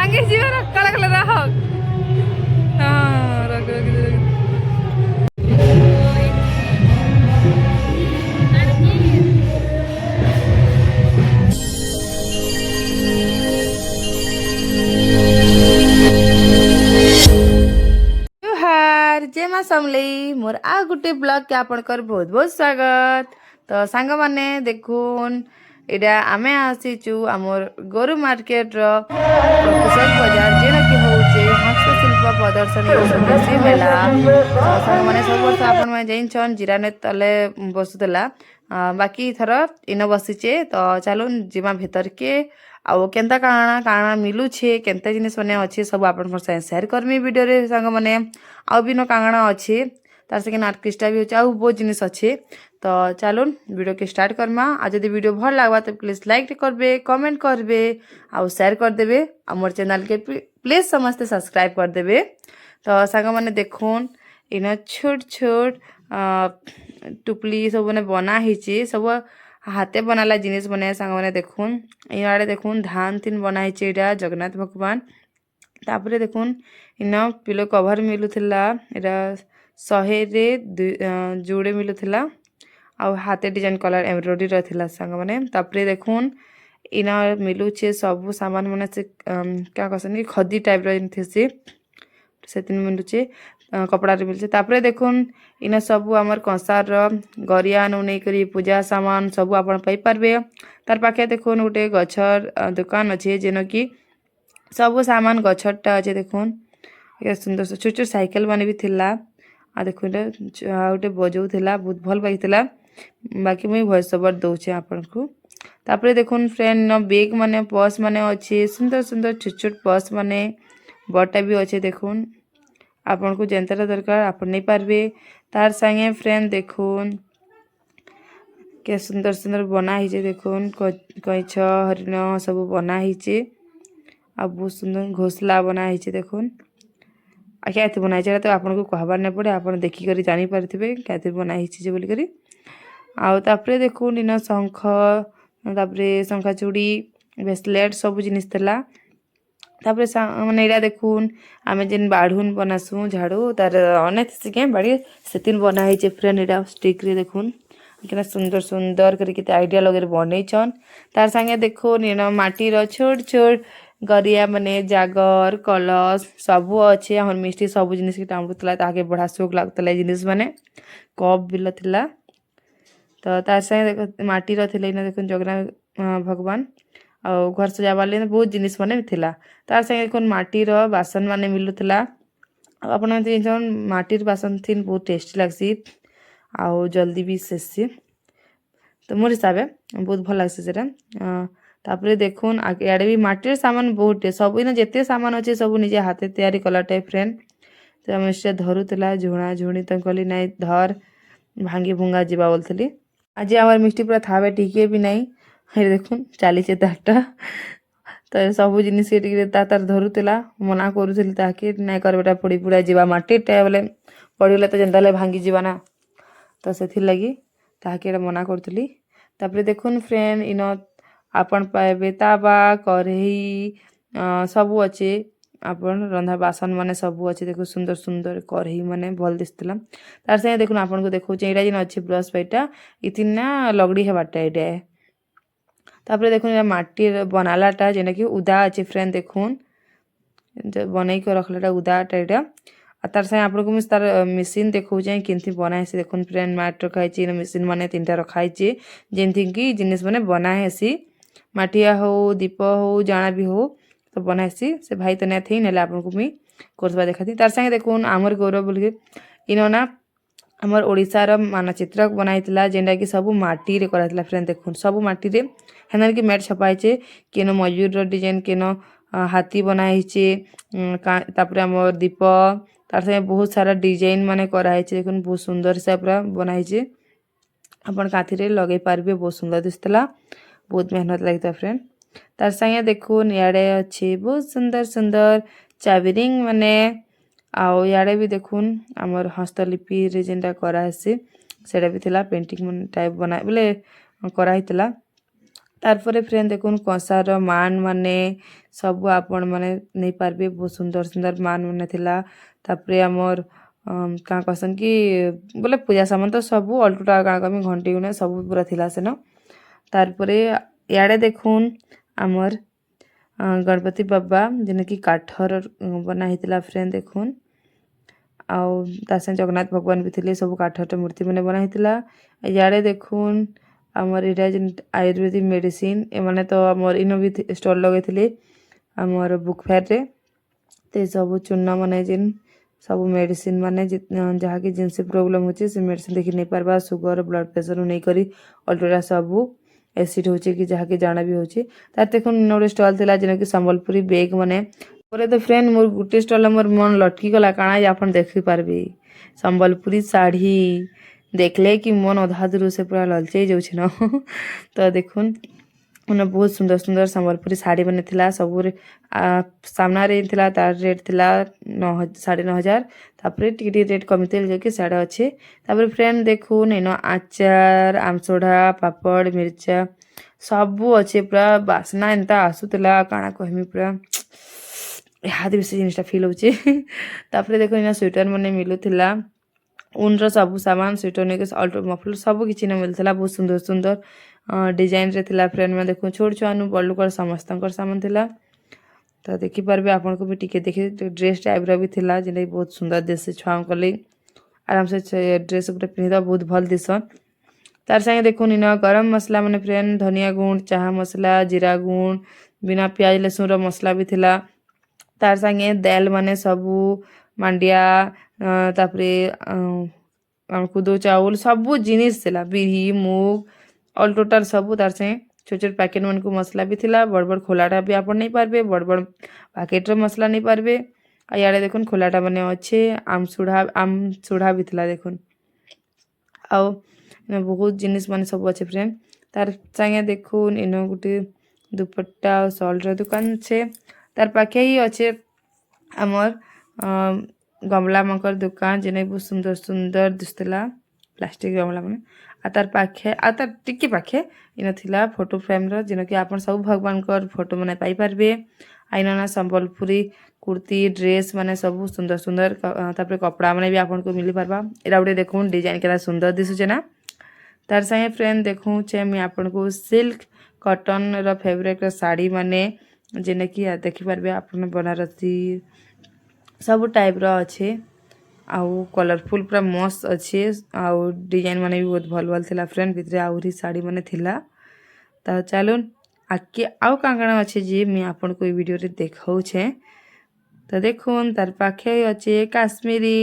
ଭାଙ୍ଗି ଯିବ କଳା କଳା ରହ ହଁ ରଖ हार जय माँ समलेई मोर आ गुटे ब्लॉग के आपनकर बहुत बहुत स्वागत। तो सांग माने देखुन एटा आमे आसीचु आमर गोरु मार्केट रो कृषक बाजार जेन की होचे हस्तशिल्प प्रदर्शनी स्वदेशी मेला। तो सांग माने सब वर्ष आपन में जैन छन जिराने तले बसुतला बाकी थर इन बसीचे। तो चलुन जिमा भीतर के आउ केनता काଣା काଣା मिलुछे केनता जिनिस माने अच्छे सब आपन साथ शेयर करमी वीडियो रे सांग माने आउ भी न कांगणा अच्छे तार से नाटकिस्टा भी होचे आउ बहुत जिनिस अच्छे। तो चलुन वीडियो के स्टार्ट करमा। आ जदि वीडियो भल लागबा तो प्लीज लाइक करबे कमेंट करबे आउ शेयर कर देबे आ मोर चैनल के प्लीज समस्त सब्सक्राइब कर देबे। तो सांग माने देखुन इन छोट छोट टुपली सब ने बना हिचे सब हाथे बनाला जिनिस बने सांग माने देखुन इनाडे देखुन धान तीन बना हिचे एटा जगन्नाथ भगवान। तापरे देखुन इन पिलो कभर मिलुथिला एटा 100 रे जोड़े मिलुथिला आ हाथे डिजाइन कलर एम्ब्रॉयडरी रथिला सांग माने। तापरे देखुन इन मिलुछे सब सामान माने से क्या कहसन कि खदी टाइप रो थिसे से तीन मिलुछे कपड़ा रे मिलुछे। तापरे देखुन इन सब हमर कंसार रो गरिया नु नै करी पूजा सामान सब आपण पाई परबे। तार पाखे देखुन गोटे गछर दुकान अछि जेनो कि सब सामान गछटा अच्छे देखुन ये सुंदर से छोट छोट साइकिल माने भी थिला आ देखुन गोटे बजौ थिला बहुत भल बागिथिला बाकी मुई भॉइस ओवर दउछे आपन को। तापरे देखुन फ्रेंड न बैग माने पर्स माने अच्छे सुंदर सुंदर छोट छोट पर्स माने बटा भी अच्छे देखुन आपन को जेंतरा दरकार आपन नहीं पारबे। तार संगे फ्रेंड देखुन के सुंदर सुंदर बना हिचे देखुन कैछ हरिण सब बना हिचे आ बहुत सुंदर घोसला बना हिचे देखुन आ क्या बना हिचे तो आपन को कहबार नहीं पड़े आपन देखी करी जानी पारथिबे क्या बना हिचे जे बोली करी। आ तापरे देखुन इन शंख तापरे शंखा चूड़ी ब्रेसलेट सब जिनिस थला। तापरे माने एरा देखुन आमे जेन बाढ़ुन बनासु झाड़ू तार अनेक सिके बाड़ी सेतिन बना हिचे फ्रेंड एरा स्टिक रे देखुन कितना सुंदर सुंदर करके आइडिया लगे बनै छन। तार संगे देखुन इन माटी रो छोट छोट गरिया माने जागर कलश सब अच्छे हमर मिस्टी सब जिनिस के टांगुतला ताके बड़ा शौक लागतला जिनिस माने कप बिल थिला। तो तार संगे देखो माटी रो थिला इन देखुन जगन्नाथ भगवान आ घर सजावा ले बहुत जिनिस माने थिला। तार संगे देखुन माटी रो बासन माने मिलुथिला अपन जन माटीर बासन थिन बहुत टेस्टी लागसी आ जल्दी भी शेषसी तो मोर हिसाबे बहुत भल लागसी सेटा। तापरे देखुन आगे भी माटीर सामान बहुत सब इन जेते सामान अच्छे सब निजे हाथे तैयारी कला टाइप फ्रेंड। तो हम से धरुला झुणा झुणी तो कहली नाई धर भांगी भुंगा जीवा बोलती आज आम मिष्टी पूरा थावे टिके भी नहीं हे देखुन चलीचे तारटा तो सब जिनिस तार धरुला मना करूली ताके नाई कर बेटा पड़ी पुड़ा जीवा माटीटा बोले पड़गले तो जेनता भांगी जीवा ना तो से लगी ताके मना करूली। तापरे देखुन फ्रेंड इन आपन पाइबे तावा कढ़ई सब अच्छे आपन रंधा बासन माने सब अच्छे देखो सुंदर सुंदर कढ़ई माने भल दिसतला। तार से देखुन आपन को देखो एटा जिन अच्छे ब्रश पाइटा इतिन ना लगड़ी हेबाटा एटा। तापरे देखुन एटा माटी बनालाटा जेना कि उदा अच्छे फ्रेंड देखुन बनई के रखलाटा उदाटा एटा आ तार से आपन को तार मशीन देखौ जे केनथि बनाय से देखुन फ्रेंड मैट रखाइछि इन मशीन माने तीनटा रखाइछि जेनथि कि जिनिस माने बनाय हेसी माटिया हो दीप हो जाना भी हो तो बनाइसी से भाई तो नहीं थे ना आपन को मुई करवा देखा तार संगे देखुन आमर गौरव बोल इनना आमर ओडिशार मानचित्र बनाइला जेनटा कि सब माटी रे कराइला फ्रेंड देखुन सब माटी रे हेनर कि मैट छपाइछे केनो मयूर डिजाइन केनो हाथी बनाइछे तापरे आमर दीप तार संगे बहुत सारा डिजाइन माने कराइछे देखुन बहुत सुंदर से पूरा बनाइछे अपन काथी रे लगे पारबे बहुत सुंदर दिसतला बहुत मेहनत लगता फ्रेंड। तार संगे देखुन याडे अच्छे बहुत सुंदर सुंदर चाबिरिंग माने आओ याडे भी देखुन आमर हस्तलिपि रे जेनटा करा हेसी सेटा भी थिला पेंटिंग टाइप बना बोले करा हितला तारपरे फ्रेंड देखुन कसार मान माने सब आपण माने नहीं पारबे बहुत सुंदर सुंदर मान माने थिला तापरे हमर का कहसन कि बोले पूजा सामान तो सब अल्टुटा काण कमी घंटी गुने सब पूरा थिला सेन तारपरे याडे देखुन हमर गणपति बाबा जेने कि काठर बना हितला फ्रेंड देखुन आउ ता संग जगन्नाथ भगवान भी थिले सब काठर मूर्ति माने बना हितला याडे देखुन आमर इटा जेन आयुर्वेदिक मेडिसिन एमाने तो आमर इनो भी स्टॉल लगेथिले आमर बुक फेयर रे ते सब चूना माने जेन सब मेडिसिन माने जहाँ कि जिनसे प्रोब्लेम होचे से मेडिसिन देखि नहीं पारबा सुगर ब्लड प्रेशर नहीं करी अल्टरा सब एसिड होचे कि जहाँ कि जाना भी होचे तार देखुन नोडे स्टॉल थिला जेन कि संबलपुरी बैग माने परे तो फ्रेंड मोर गुटे स्टॉल मोर मन लटकी गला काना जे आपण देखि पारबे संबलपुरी साड़ी देखले कि मन अधा दूर से पूरा ललचई जाउछ न तो देखुन उन बहुत सुंदर सुंदर संबलपुरी साड़ी बने थिला सबुर सामना रे थिला तार रेट थिला 9,500 तापरे टिके रेट कमितेल जो कि साड़ा अच्छे तापरे फ्रेंड देखुन एनो आचार आमसोढ़ा पापड़ मिर्चा सबू अच्छे पूरा बासना एंता आसुतला काଣା कहमी पूरा इहादे बेसी जिनिसटा फील होचे तापरे देखो इना स्वेटर मने मिलुथिला ऊन सबू सामान स्वेटर ने अल्टर मफलर सब किसी ने मिलता बहुत सुंदर सुंदर डिजाइन रे थिला फ्रेंड में देखो छोट छुआनु बड़ लोकर समस्त सामान थिला तो देखिपारे आपन को भी टिके देखि ड्रेस टाइप रो भी थिला जे बहुत सुंदर देसी छुआ कले आराम से ड्रेस ऊपर पिंधा बहुत भल दिसन तार संगे देखुन इन गरम मसला माने फ्रेंड धनिया गुण चाहा मसला जीरा गुण बिना प्याज लहसुन रो मसला भी थिला तार संगे दाल माने सबू मांडिया तापरे कुदो चाउल सबू जिनिस थिला बिही मुग ऑल टोटल सबू तार संगे छोट छोट पैकेट मन को मसला भी थिला बड़ बड़ खोलाटा भी आपण नहीं पारबे बड़ बड़ पैकेट रो मसला नहीं पारबे आ याडे देखुन खोलाटा माने अच्छे आम सुढ़ा भी थिला देखुन आउ बहुत जिनिस माने सब अच्छे फ्रेंड तार संगे देखुन इनो गुटे दुपट्टा और शॉल रो दुकान छे तार पाखे ही अच्छे आमर गमला मकर दुकान जेने बहुत सुंदर सुंदर दिसतला प्लास्टिक गमला माने आ तार पाखे आ तार टिके पाखे इन थिला फोटो फ्रेम रो जेनो कि आपण सब भगवान कर फोटो माने पाई पारबे आइना ना संबलपुरी कुर्ती ड्रेस माने सब सुंदर सुंदर तापरे कपड़ा माने भी आपण को मिली पारबा एरा उडे देखुन डिजाइन केला सुंदर दिसुचे ना तार संगे फ्रेंड देखूँ छे मैं आपण को सिल्क कॉटन रो फेवरेट साड़ी माने जेने कि देखिपारे आपण बनारसी सब टाइप रो अच्छे आउ कलरफुल पूरा मस्त अच्छे आउ डिजाइन माने भी बहुत भल भल थिला फ्रेंड भितरे आउरी साड़ी माने थिला तो चलून आगे आउ कांगणा अच्छे जे मैं आपण को वीडियो रे देखाऊ छे तो देखुन तार पाखे अच्छे काश्मीरी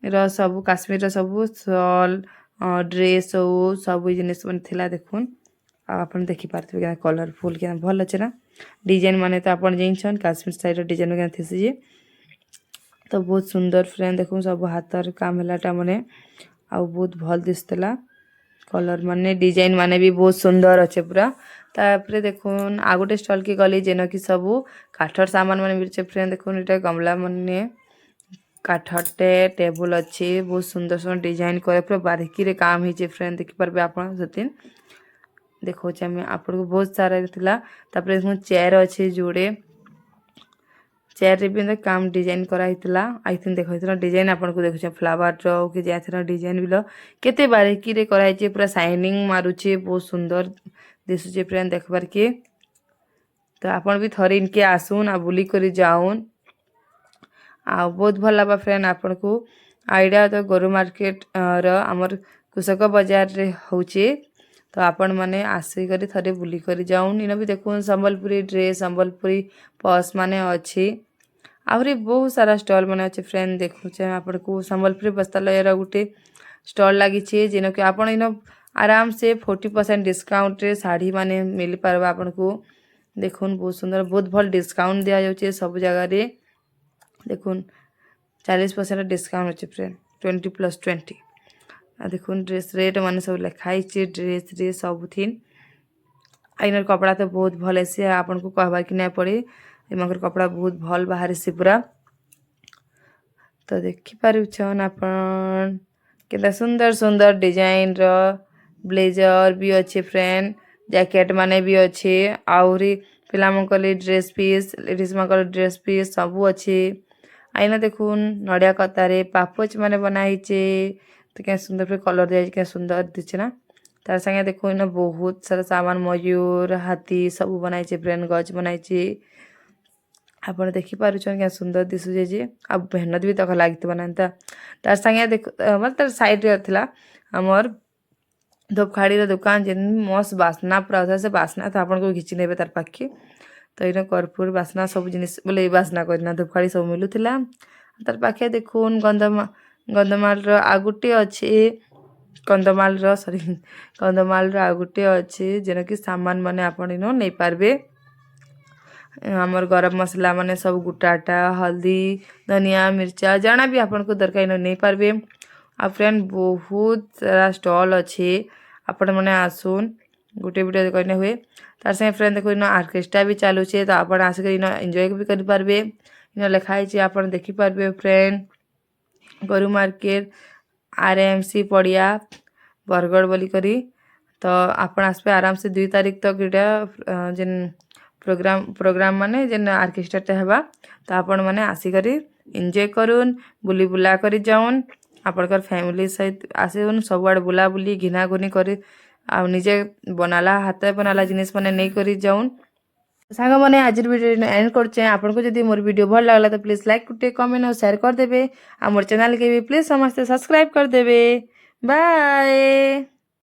रो सब काश्मीर रो सब शॉल ड्रेस हो सब जिनिस मन थिला देखुन आपण देखि पारथबे के कलरफुल के भल अच्छे ना डिजाइन माने तो आपण जइछन काश्मीर साइड रो डिजाइन के थिसे जे तो बहुत सुंदर फ्रेंड देखुन सब हाथर काम हलाटा माने आ बहुत भल दिसतला कलर माने डिजाइन माने भी बहुत सुंदर अच्छे पूरा तापरे देखुन आ गोटे स्टॉल के गली जेन कि सब काठर सामान माने मिलचे फ्रेंड देखुन इटा गमला माने काठटे टेबल अच्छे बहुत सुंदर सुंदर डिजाइन करे पूरा बारीकी रे काम हिचे फ्रेंड देखि पारबे आपण सतिन देखो छे मैं आपण को बहुत सारा थिला तापरे देखुन चेयर अच्छे जोड़े चेयर रे भी काम डिजाइन करा हितला आई थिंक देखो इतना डिजाइन आपण को देखो फ्लावर रो कि जाथरा डिजाइन बिलो केते बारीकी रे करा हिचे पूरा शाइनिंग मारुचे बहुत सुंदर दिसुचे फ्रेंड देखबार के तो आपण भी थरे इनके आसुन आ बुली करी जाउन आ बहुत भल लगा फ्रेंड आपण को आइडिया तो गोरु मार्केट रो हमर कृषक बाजार रे होचे तो आपण माने आसी करी थरे बुली करी जाउन इन भी देखुन संबलपुरी ड्रेस संबलपुरी पर्स माने अच्छी आहुरी बहुत सारा स्टॉल माने अच्छे फ्रेंड देखुचे आपण को संबलपुरी वस्त्रालय रो गुटे स्टॉल लागी छे जेनो कि आपण इन आराम से 40% डिस्काउंट रे साड़ी माने मिल पारबा आपण को देखुन बहुत सुंदर बहुत भल डिस्काउंट दिया जाउचे सब जगह रे देखुन 40% डिस्काउंट अच्छे फ्रेंड 20+20 आ देखुन ड्रेस रेट माने सब लिखाई छे ड्रेस रे सब थिन आइनर कपड़ा तो बहुत भल है आपन को कहबार कि नहीं पड़े एमकर कपड़ा बहुत भल बाहर से पूरा तो देखि पारुछन आपन केता सुंदर सुंदर डिजाइन रो ब्लेजर भी अच्छे फ्रेंड जैकेट माने भी अच्छे आउरी पिलामंकर ड्रेस पीस लेडीज मकर ड्रेस पीस सबू अच्छे आईना देखुन नड़िया कतारे पापोच माने बनाइचे तो क्या सुंदर फिर कलर दिया क्या सुंदर दिखे ना तार संगे देखो इना बहुत सारा सामान मयूर हाथी सब बनाइचे ब्रेन गज बनाइचे ଆପଣ ଦେଖିପାରୁଛନ୍ କେଁ ସୁନ୍ଦର ଦିଶୁଛେ ଯେ ଆଉ ମେହନତ ବି ତକ ଲାଗିଥିବ ନା ଏନ୍ତା ତାର ସାଙ୍ଗେ ଦେଖ ମାନେ ତାର ସାଇଡ଼ରେ ଥିଲା ଆମର୍ ଧୂପଖାଡ଼ିର ଦୋକାନ ଯେନ୍ ମସ୍ତ ବାସ୍ନା ପୁରା ଆଉଥିଲା ସେ ବାସ୍ନା ତ ଆପଣଙ୍କୁ ଘିଚି ନେବେ ତାର ପାଖକେ ତ ଏଇନ କର୍ପୂର ବାସ୍ନା ସବୁ ଜିନିଷ ବୋଲେ ଏଇ ବାସ୍ନା କରିନା ଧୂପଖାଡ଼ି ସବୁ ମିଳୁଥିଲା ତାର ପାଖେ ଦେଖୁନ୍ ଗନ୍ଧମାଳର ଆଉ ଗୋଟେ ଅଛି କନ୍ଧମାଳର ସରି କନ୍ଧମାଳର ଆଉ ଗୋଟେ ଅଛି ଯେନକି ସାମାନ ମାନେ ଆପଣ ଇନ ନେଇପାରିବେ ଆମର ଗରମ ମସଲା ମାନେ ସବୁ ଗୁଟାଟା ହଳଦୀ ଧନିଆ ମିର୍ଚା ଜାଣା ବି ଆପଣଙ୍କୁ ଦରକାର ଇନ ନେଇପାରିବେ ଆଉ ଫ୍ରେଣ୍ଡ ବହୁତ ସାରା ଷ୍ଟଲ୍ ଅଛି ଆପଣମାନେ ଆସୁନ୍ ଗୋଟେ ଭିଡ଼ିଓ କହିନେ ହୁଏ ତାର ସାଙ୍ଗେ ଫ୍ରେଣ୍ଡ ଦେଖୁ ଇନ ଅର୍କେଷ୍ଟ୍ରା ବି ଚାଲୁଛେ ତ ଆପଣ ଆସିକରି ଇନ ଏନ୍ଜୟ ବି କରିପାରିବେ ଇନ ଲେଖା ହେଇଛି ଆପଣ ଦେଖିପାରିବେ ଫ୍ରେଣ୍ଡ ଗରୁ ମାର୍କେଟ RMC ପଡ଼ିଆ ବରଗଡ଼ ବୋଲିକରି ତ ଆପଣ ଆସିବେ ଆରାମସେ 2 ତାରିଖ ତକ ଏଇଟା ଯେନ୍ प्रोग्राम माने जेन ऑर्केस्ट्राटा हेबा तो आपण माने आसिकरी एंजॉय करून् बुली बुला करी जाउन आपणकर फैमिली सहित आसुन सबआड़ बुला बुली घिना घुनी करी आ निजे बनाला हाथे बनाला जिनिस माने नहीं करी जाउन सांग माने आज वीडियो एंड करछे आपन को जदी मोर वीडियो भल लागला तो प्लीज लाइक कुटे कमेंट और शेयर कर देबे आ मोर चैनल के भी प्लीज समस्त सब्सक्राइब कर देबे बाय।